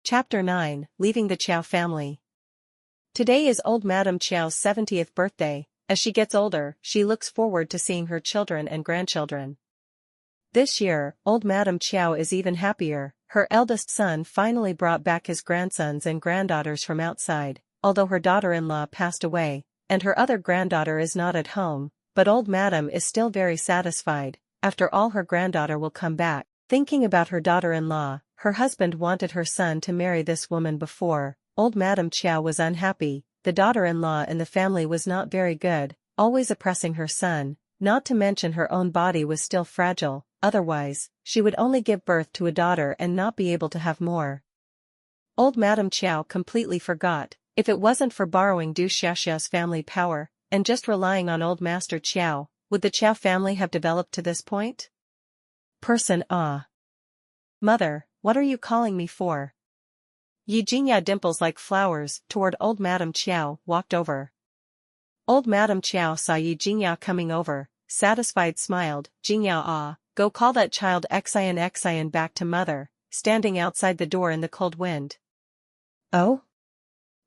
Chapter 9, Leaving the Qiao Family. Today is old Madame Qiao's 70th birthday. As she gets older, she looks forward to seeing her children and grandchildren. This year, old Madame Qiao is even happier. Her eldest son finally brought back his grandsons and granddaughters from outside, although her daughter-in-law passed away, and her other granddaughter is not at home, but old Madame is still very satisfied. After all, her granddaughter will come back. Thinking about her daughter-in-law, her husband wanted her son to marry this woman before. Old Madame Qiao was unhappy. The daughter-in-law in the family was not very good, always oppressing her son, not to mention her own body was still fragile, otherwise, she would only give birth to a daughter and not be able to have more. Old Madame Qiao completely forgot, if it wasn't for borrowing Du Xiaoxiao's family power, and just relying on old Master Qiao, would the Qiao family have developed to this point? Person Ah. Mother, what are you calling me for? Yi Jingya dimples like flowers toward old Madame Qiao, walked over. Old Madame Qiao saw Yi Jingya coming over, satisfied smiled, Jingya ah, go call that child Xian back to mother, standing outside the door in the cold wind. Oh?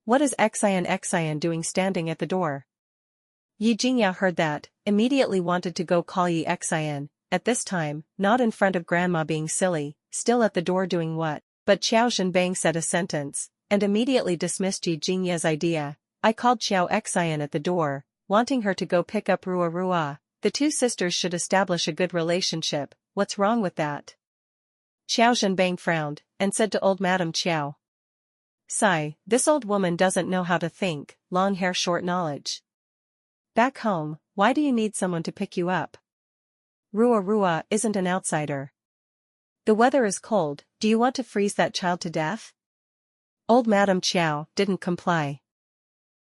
What is Xian doing standing at the door? Yi Jingya heard that, immediately wanted to go call Yi Xian, at this time, not in front of grandma being silly, still at the door doing what? But Qiao Zhenbang said a sentence, and immediately dismissed Yi Jingya's idea. I called Qiao Xian at the door, wanting her to go pick up Rua Rua. The two sisters should establish a good relationship, what's wrong with that? Qiao Zhenbang frowned, and said to old Madame Qiao. Sigh, this old woman doesn't know how to think, long hair short knowledge. Back home, why do you need someone to pick you up? Rua Rua isn't an outsider. The weather is cold, do you want to freeze that child to death? Old Madame Qiao didn't comply.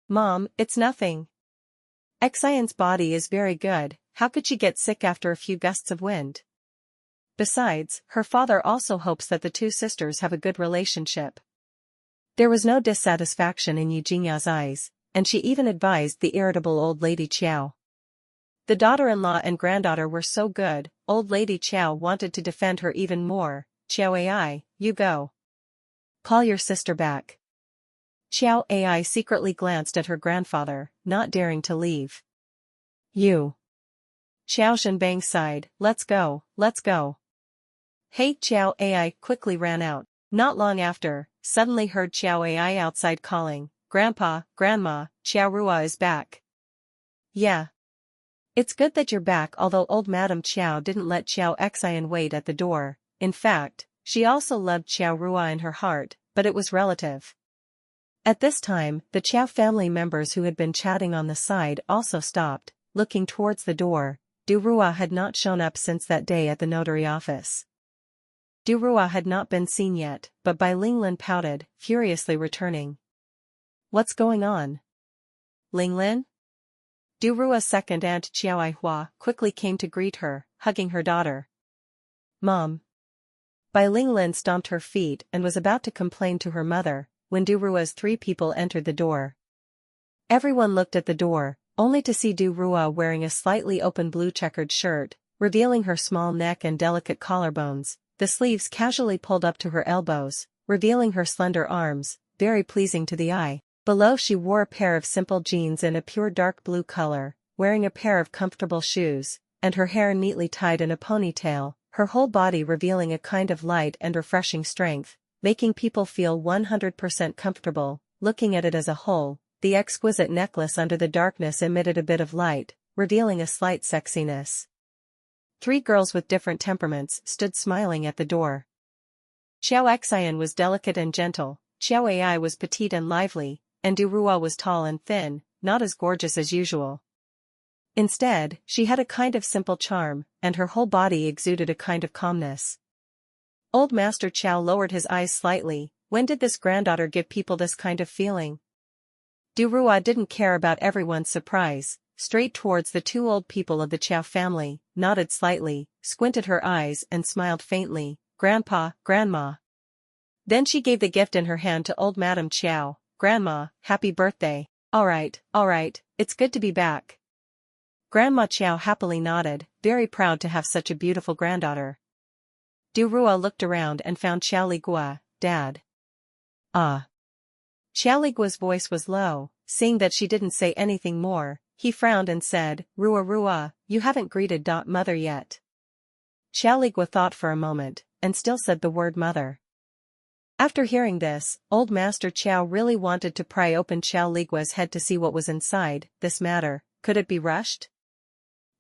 Mom, it's nothing. Xian's body is very good, how could she get sick after a few gusts of wind? Besides, her father also hopes that the two sisters have a good relationship. There was no dissatisfaction in Yi Jingya's eyes, and she even advised the irritable old lady Qiao. The daughter-in-law and granddaughter were so good, old lady Qiao wanted to defend her even more. Qiao Ai, you go. Call your sister back. Qiao Ai secretly glanced at her grandfather, not daring to leave. You. Qiao Zhenbang sighed, let's go, let's go. Hey, Qiao Ai quickly ran out. Not long after, suddenly heard Qiao Ai outside calling, Grandpa, Grandma, Qiao Rua is back. Yeah. It's good that you're back, although old Madame Qiao didn't let Qiao Xian wait at the door. In fact, she also loved Qiao Rua in her heart, but it was relative. At this time, the Qiao family members who had been chatting on the side also stopped, looking towards the door. Du Rua had not shown up since that day at the notary office. Du Rua had not been seen yet, but Bai Linglin pouted, furiously returning. What's going on? Linglin? Du Rua's second aunt Qiao Aihua quickly came to greet her, hugging her daughter. Mom. Bai Linglin stomped her feet and was about to complain to her mother, when Du Rua's three people entered the door. Everyone looked at the door, only to see Du Rua wearing a slightly open blue checkered shirt, revealing her small neck and delicate collarbones, the sleeves casually pulled up to her elbows, revealing her slender arms, very pleasing to the eye. Below she wore a pair of simple jeans in a pure dark blue color, wearing a pair of comfortable shoes, and her hair neatly tied in a ponytail, her whole body revealing a kind of light and refreshing strength, making people feel 100% comfortable. Looking at it as a whole, the exquisite necklace under the darkness emitted a bit of light, revealing a slight sexiness. Three girls with different temperaments stood smiling at the door. Qiao Xian was delicate and gentle, Qiao Ai was petite and lively, and Du Rua was tall and thin, not as gorgeous as usual. Instead, she had a kind of simple charm, and her whole body exuded a kind of calmness. Old Master Qiao lowered his eyes slightly. When did this granddaughter give people this kind of feeling? Du Rua didn't care about everyone's surprise, straight towards the two old people of the Qiao family, nodded slightly, squinted her eyes and smiled faintly, Grandpa, Grandma. Then she gave the gift in her hand to old Madame Qiao. Grandma, happy birthday. Alright, it's good to be back. Grandma Qiao happily nodded, very proud to have such a beautiful granddaughter. Du Rua looked around and found Qiao Ligua, Dad. Ah. Qiao Ligua's voice was low. Seeing that she didn't say anything more, he frowned and said, Rua Rua, you haven't greeted mother yet. Qiao Ligua thought for a moment, and still said the word mother. After hearing this, old Master Qiao really wanted to pry open Qiao Ligua's head to see what was inside. This matter, could it be rushed?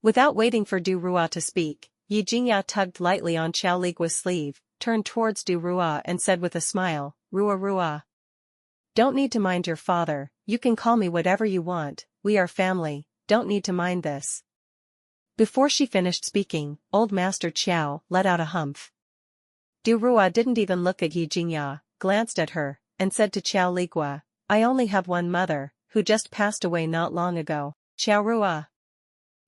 Without waiting for Du Rua to speak, Yi Jingya tugged lightly on Qiao Ligua's sleeve, turned towards Du Rua and said with a smile, Rua Rua. Don't need to mind your father, you can call me whatever you want, we are family, don't need to mind this. Before she finished speaking, old Master Qiao let out a humph. Du Rua didn't even look at Yi Jingya, glanced at her, and said to Qiao Ligua, I only have one mother, who just passed away not long ago. Qiao Rua.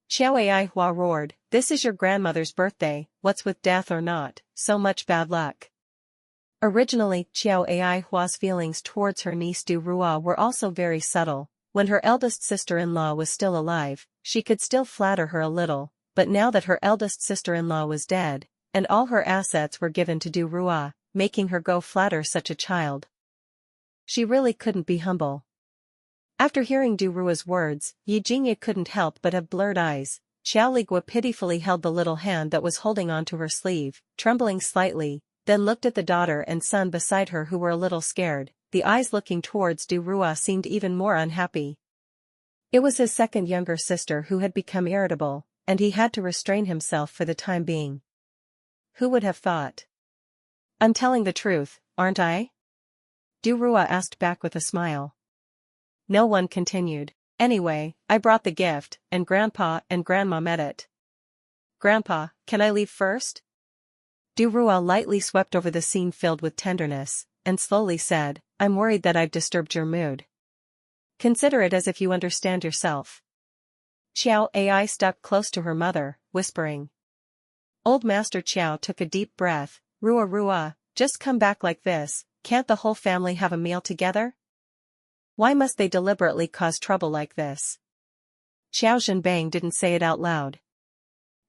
Qiao Ai Hua roared, this is your grandmother's birthday, what's with death or not, so much bad luck. Originally, Qiao Ai Hua's feelings towards her niece Du Rua were also very subtle. When her eldest sister-in-law was still alive, she could still flatter her a little, but now that her eldest sister-in-law was dead, and all her assets were given to Du Rua, making her go flatter such a child. She really couldn't be humble. After hearing Du Rua's words, Yi Jingya couldn't help but have blurred eyes. Qiao Ligua pitifully held the little hand that was holding onto her sleeve, trembling slightly, then looked at the daughter and son beside her who were a little scared. The eyes looking towards Du Rua seemed even more unhappy. It was his second younger sister who had become irritable, and he had to restrain himself for the time being. Who would have thought? I'm telling the truth, aren't I? Du Rua asked back with a smile. No one continued. Anyway, I brought the gift, and Grandpa and Grandma met it. Grandpa, can I leave first? Du Rua lightly swept over the scene filled with tenderness, and slowly said, I'm worried that I've disturbed your mood. Consider it as if you understand yourself. Qiao Ai stuck close to her mother, whispering. Old Master Qiao took a deep breath, Rua Rua, just come back like this, can't the whole family have a meal together? Why must they deliberately cause trouble like this? Qiao Zhenbang didn't say it out loud.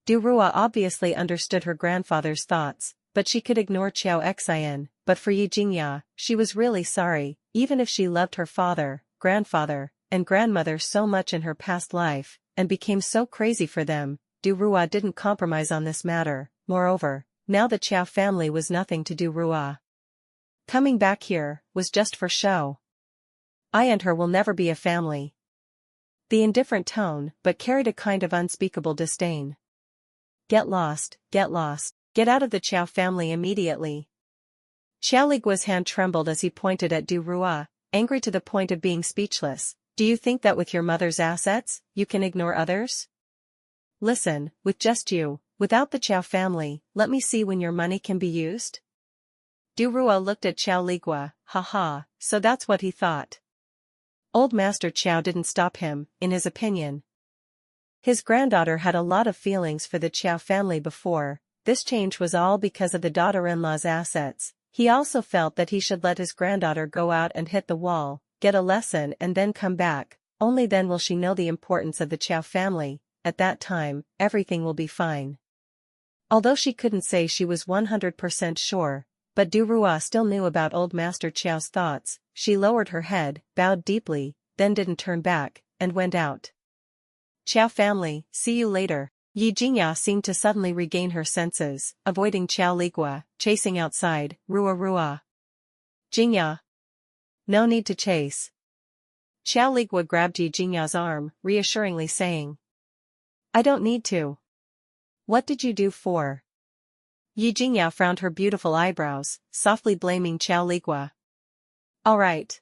Du Rua obviously understood her grandfather's thoughts, but she could ignore Qiao Xian, but for Yi Jingya, she was really sorry, even if she loved her father, grandfather, and grandmother so much in her past life, and became so crazy for them, Du Rua didn't compromise on this matter. Moreover, now the Qiao family was nothing to Du Rua. Coming back here was just for show. I and her will never be a family. The indifferent tone but carried a kind of unspeakable disdain. Get lost, get out of the Qiao family immediately. Qiao Ligua's hand trembled as he pointed at Du Rua, angry to the point of being speechless. Do you think that with your mother's assets, you can ignore others? Listen, with just you, without the Qiao family, let me see when your money can be used? Du Rua looked at Qiao Ligua, ha, so that's what he thought. Old Master Qiao didn't stop him, in his opinion. His granddaughter had a lot of feelings for the Qiao family before. This change was all because of the daughter-in-law's assets. He also felt that he should let his granddaughter go out and hit the wall, get a lesson and then come back. Only then will she know the importance of the Qiao family. At that time, everything will be fine. Although she couldn't say she was 100% sure, but Du Rua still knew about old Master Qiao's thoughts. She lowered her head, bowed deeply, then didn't turn back, and went out. Qiao family, see you later. Yi Jingya seemed to suddenly regain her senses, avoiding Qiao Ligua, chasing outside, Rua Rua. Jingya. No need to chase. Qiao Ligua grabbed Yi Jingya's arm, reassuringly saying. I don't need to. What did you do for? Yi Jingya frowned her beautiful eyebrows, softly blaming Qiao Ligua. All right.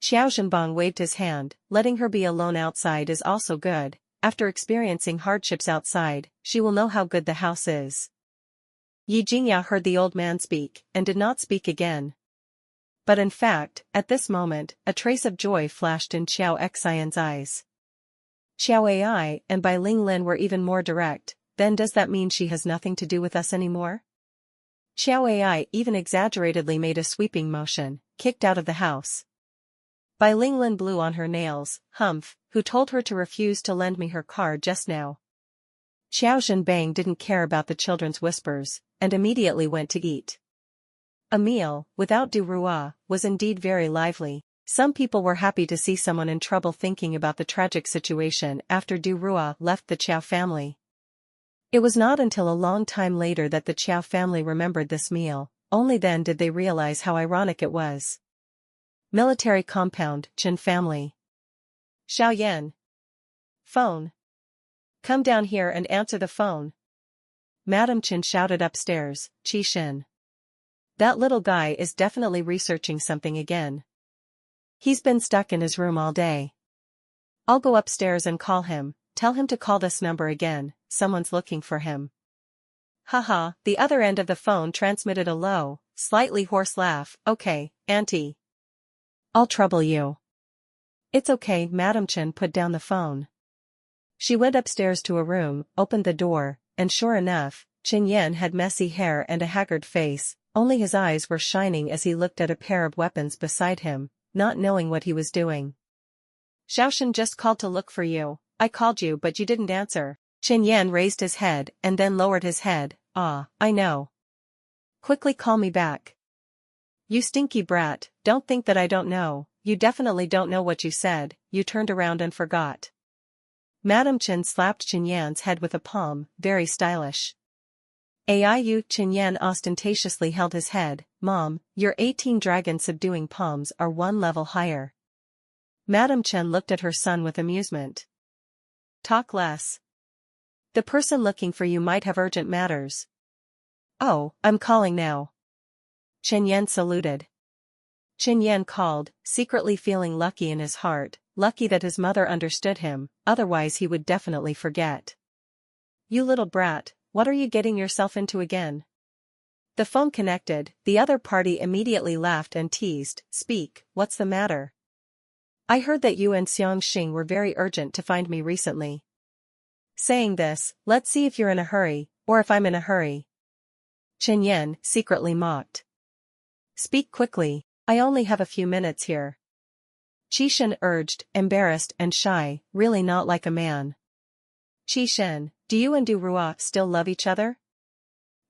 Qiao Zhenbang waved his hand, letting her be alone outside is also good. After experiencing hardships outside, she will know how good the house is. Yi Jingya heard the old man speak, and did not speak again. But in fact, at this moment, a trace of joy flashed in Qiao Xian's eyes. Qiao Ai and Bai Linglin were even more direct. Then does that mean she has nothing to do with us anymore? Qiao Ai even exaggeratedly made a sweeping motion, kicked out of the house. Bai Linglin blew on her nails, humph, who told her to refuse to lend me her car just now? Qiao Zhenbang didn't care about the children's whispers, and immediately went to eat. A meal, without du roi, was indeed very lively. Some people were happy to see someone in trouble thinking about the tragic situation after du roi left the Qiao family. It was not until a long time later that the Qiao family remembered this meal, only then did they realize how ironic it was. Military compound, Qin family. Xiaoyan. Phone. Come down here and answer the phone. Madam Qin shouted upstairs, Qi Shin. That little guy is definitely researching something again. He's been stuck in his room all day. I'll go upstairs and call him, tell him to call this number again, someone's looking for him. Haha, the other end of the phone transmitted a low, slightly hoarse laugh. Okay, auntie. I'll trouble you. It's okay, Madam Chen put down the phone. She went upstairs to a room, opened the door, and sure enough, Qin Yan had messy hair and a haggard face, only his eyes were shining as he looked at a pair of weapons beside him, not knowing what he was doing. Xiaoshan just called to look for you. I called you but you didn't answer. Qin Yan raised his head and then lowered his head. Ah, I know. Quickly call me back. You stinky brat, don't think that I don't know, you definitely don't know what you said, you turned around and forgot. Madam Chen slapped Qin Yan's head with a palm, very stylish. Aiyu Qin Yan ostentatiously held his head. Mom, your 18 dragon subduing palms are one level higher. Madam Chen looked at her son with amusement. Talk less. The person looking for you might have urgent matters. Oh, I'm calling now. Qin Yan saluted. Qin Yan called, secretly feeling lucky in his heart, lucky that his mother understood him, otherwise he would definitely forget. You little brat, what are you getting yourself into again? The phone connected, the other party immediately laughed and teased. Speak, what's the matter? I heard that you and Xiang Xing were very urgent to find me recently. Saying this, let's see if you're in a hurry, or if I'm in a hurry. Qin Yan secretly mocked. Speak quickly, I only have a few minutes here. Qi Shen urged, embarrassed and shy, really not like a man. Qi Shen, do you and Du Rua still love each other?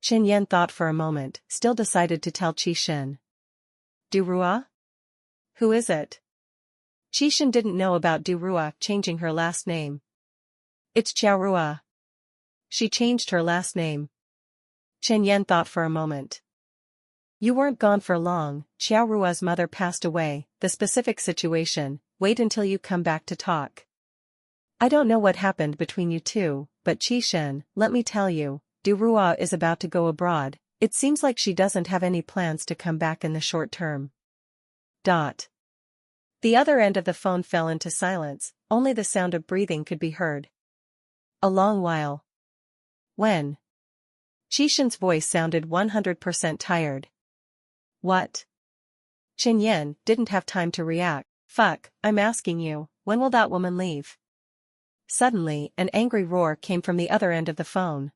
Qin Yan thought for a moment, still decided to tell Qi Shen. Du Rua? Who is it? Qi Shen didn't know about Du Rua changing her last name. It's Qiao Rua. She changed her last name. Qin Yan thought for a moment. You weren't gone for long, Qiao Rua's mother passed away, the specific situation, wait until you come back to talk. I don't know what happened between you two, but Qi Shen, let me tell you, Du Rua is about to go abroad, it seems like she doesn't have any plans to come back in the short term. The other end of the phone fell into silence, only the sound of breathing could be heard. A long while. When? Qi Shen's voice sounded 100% tired. What? Qin Yan didn't have time to react. Fuck, I'm asking you, when will that woman leave? Suddenly, an angry roar came from the other end of the phone.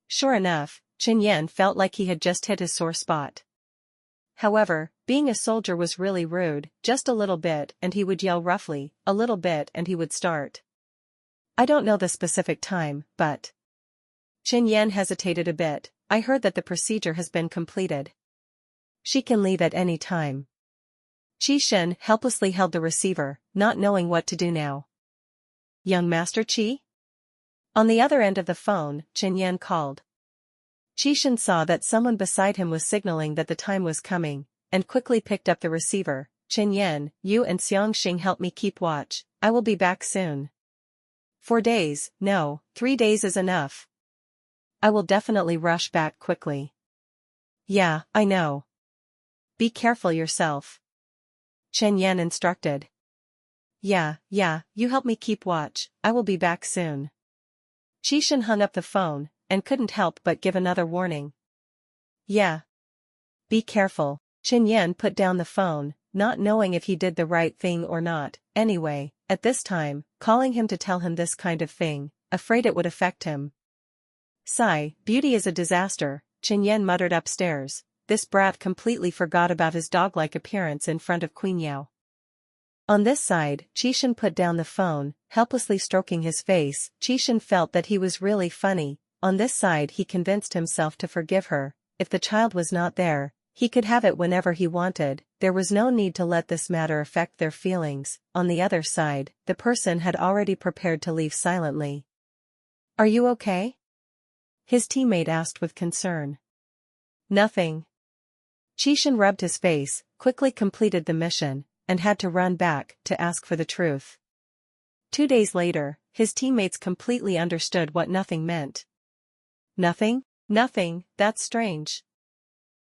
Sure enough, Qin Yan felt like he had just hit his sore spot. However, being a soldier was really rude, just a little bit and he would yell roughly, a little bit and he would start. I don't know the specific time, but... Qin Yan hesitated a bit. I heard that the procedure has been completed. She can leave at any time. Qi Shen helplessly held the receiver, not knowing what to do now. Young Master Qi? On the other end of the phone, Qin Yan called. Qi Shen saw that someone beside him was signaling that the time was coming, and quickly picked up the receiver. Qin Yan, you and Xiang Xing help me keep watch, I will be back soon. 4 days, no, 3 days is enough. I will definitely rush back quickly. Yeah, I know. Be careful yourself. Qin Yan instructed. Yeah, you help me keep watch, I will be back soon. Qi Shen hung up the phone, and couldn't help but give another warning. Yeah. Be careful. Qin Yan put down the phone, not knowing if he did the right thing or not. Anyway, at this time, calling him to tell him this kind of thing, afraid it would affect him. Sigh, beauty is a disaster, Qin Yan muttered upstairs. This brat completely forgot about his dog-like appearance in front of Queen Yao. On this side, Qi Shen put down the phone, helplessly stroking his face. Qi Shen felt that he was really funny. On this side he convinced himself to forgive her. If the child was not there, He could have it whenever he wanted, there was no need to let this matter affect their feelings. On the other side, the person had already prepared to leave silently. "Are you okay?" his teammate asked with concern. "Nothing." Chishan rubbed his face, quickly completed the mission, and had to run back to ask for the truth. 2 days later, his teammates completely understood what nothing meant. "Nothing? Nothing, that's strange."